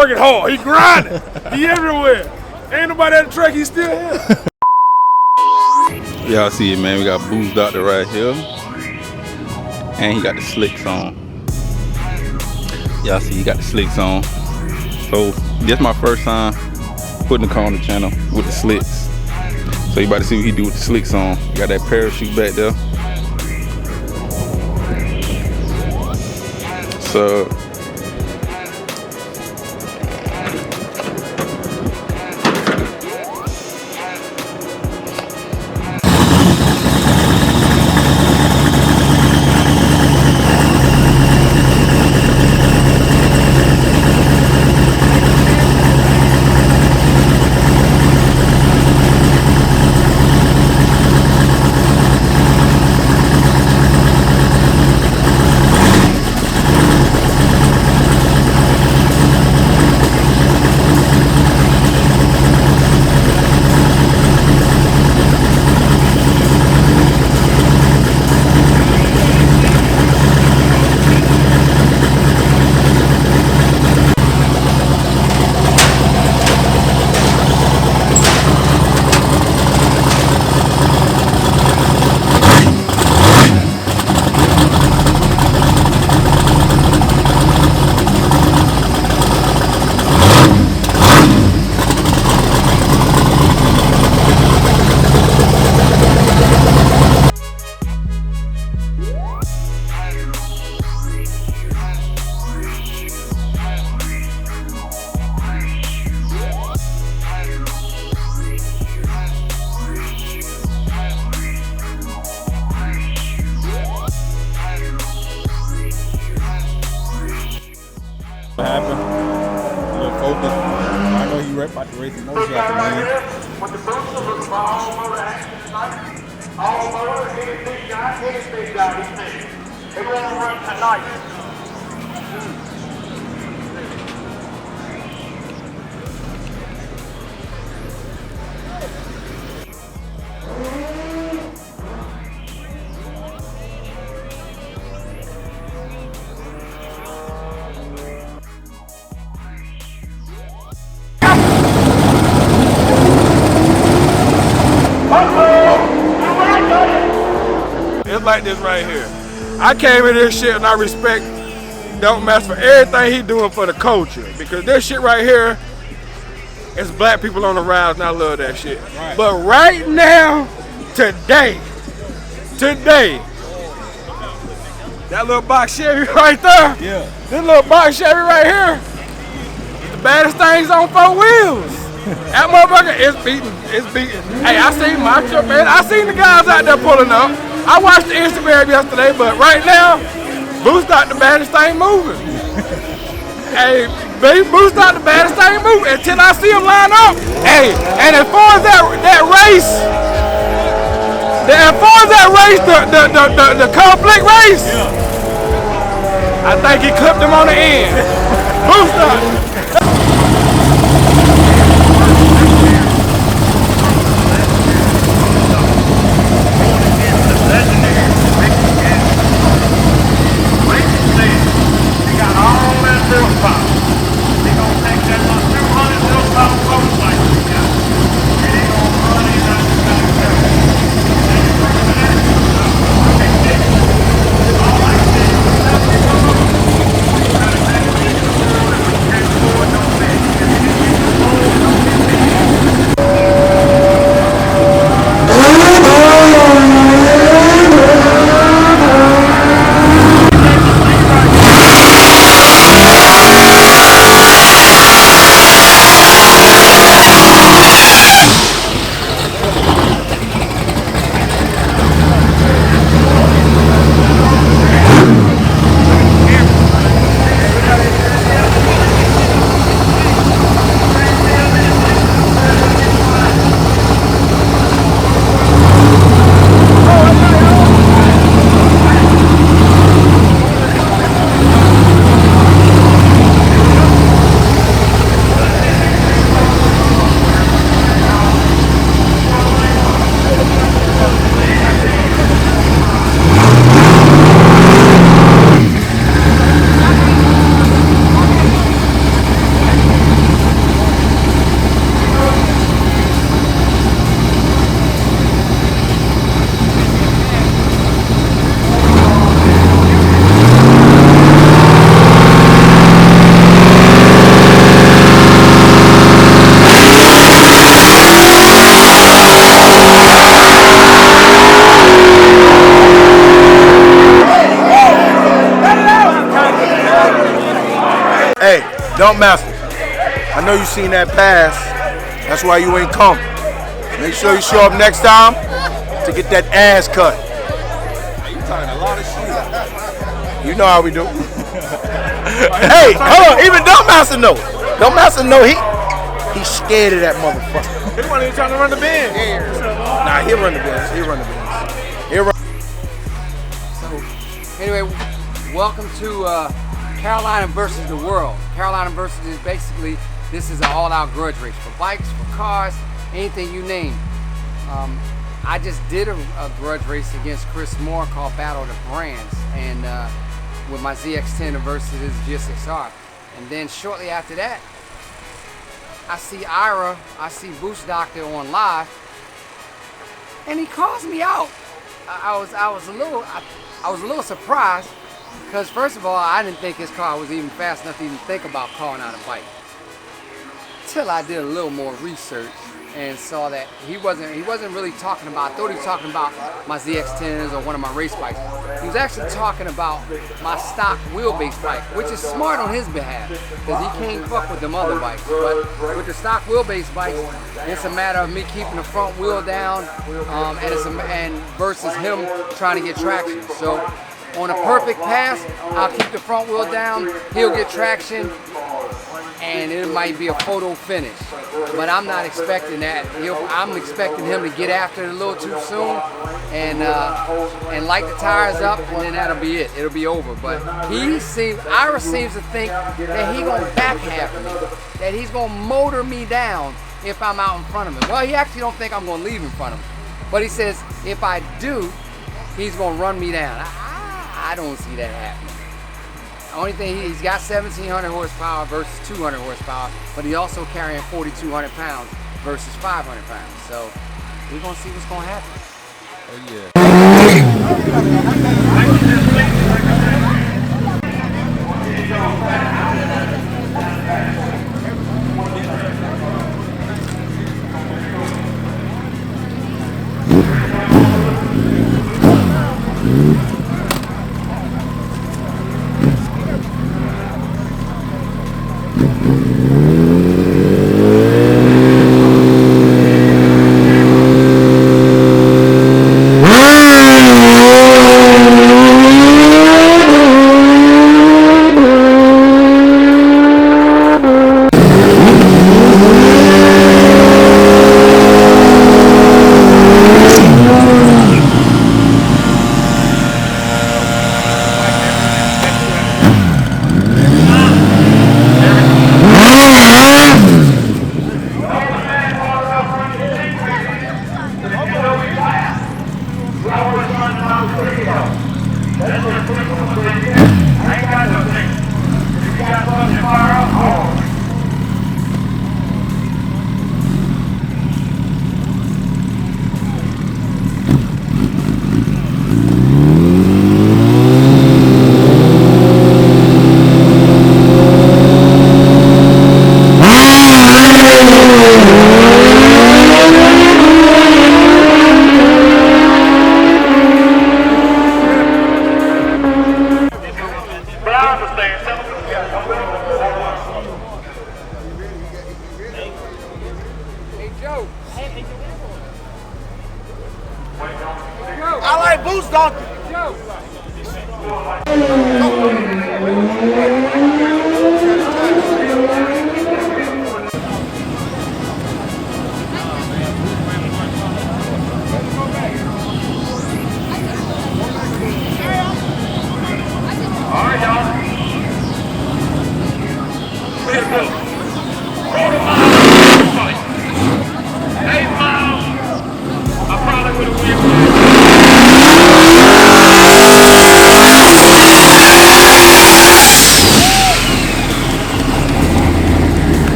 working hard. He grinding. He everywhere. Ain't nobody at the track. He's still here. Y'all see it, man. We got Boostdoctor right here. And he got the slicks on. Y'all see he got the slicks on. So this my first time putting the car on the channel with the slicks. So you about to see what he do with the slicks on. Got that parachute back there. So what happened? A little focus. I know he right about to race the motion after man. With the boosters was my all-motor action tonight. All-motor, any big guy, he thinks. They want to run tonight. It's like this right here. I came in this shit and I respect Don't Mess for everything he doing for the culture. Because this shit right here is black people on the rise and I love that shit. Right. But right now, today, that little box Chevy right there, Yeah. this little box Chevy right here, the baddest things on 4 wheels. That motherfucker is beating. Hey, I seen my truck, man. I seen the guys out there pulling up. I watched the Instagram yesterday, but right now, Boostdoctor the baddest thing moving. Hey, baby, Boostdoctor the baddest thing moving until I see him line up. Hey, and as far as that race, the conflict race, I think he clipped him on the end. Boostdoctor. Dump Master, I know you seen that pass. That's why you ain't come. Make sure you show up next time to get that ass cut. You talking a lot of shit. You know how we do. Hey, hold on. Even Dump Master know. Dump Master know he's scared of that motherfucker. He wasn't even trying to run the band. Nah, he'll run the bands. He'll run the bands. He'll run. So, anyway, welcome to Carolina versus the world. Carolina versus is basically, this is an all-out grudge race for bikes, for cars, anything you name. I just did a grudge race against Chris Moore called Battle of the Brands, and with my ZX10 versus his GSXR. And then shortly after that, I see Boostdoctor on live, and he calls me out. I was a little surprised, because first of all, I didn't think his car was even fast enough to even think about calling out a bike. Till I did a little more research and saw that he wasn't really talking about, I thought he was talking about my ZX10s or one of my race bikes. He was actually talking about my stock wheelbase bike, which is smart on his behalf, because he can't fuck with them other bikes. But with the stock wheelbase bikes, it's a matter of me keeping the front wheel down and versus him trying to get traction. So on a perfect pass, I'll keep the front wheel down, he'll get traction, and it might be a photo finish. But I'm not expecting that. I'm expecting him to get after it a little too soon and light the tires up, and then that'll be it. It'll be over. But Ira seems to think that he's gonna back half me, that he's gonna motor me down if I'm out in front of him. Well, he actually don't think I'm gonna leave in front of him. But he says if I do, he's gonna run me down. I don't see that happening. The only thing, he's got 1,700 horsepower versus 200 horsepower, but he's also carrying 4,200 pounds versus 500 pounds. So we're gonna see what's gonna happen. Oh yeah. I like Boostdoctor. Joe.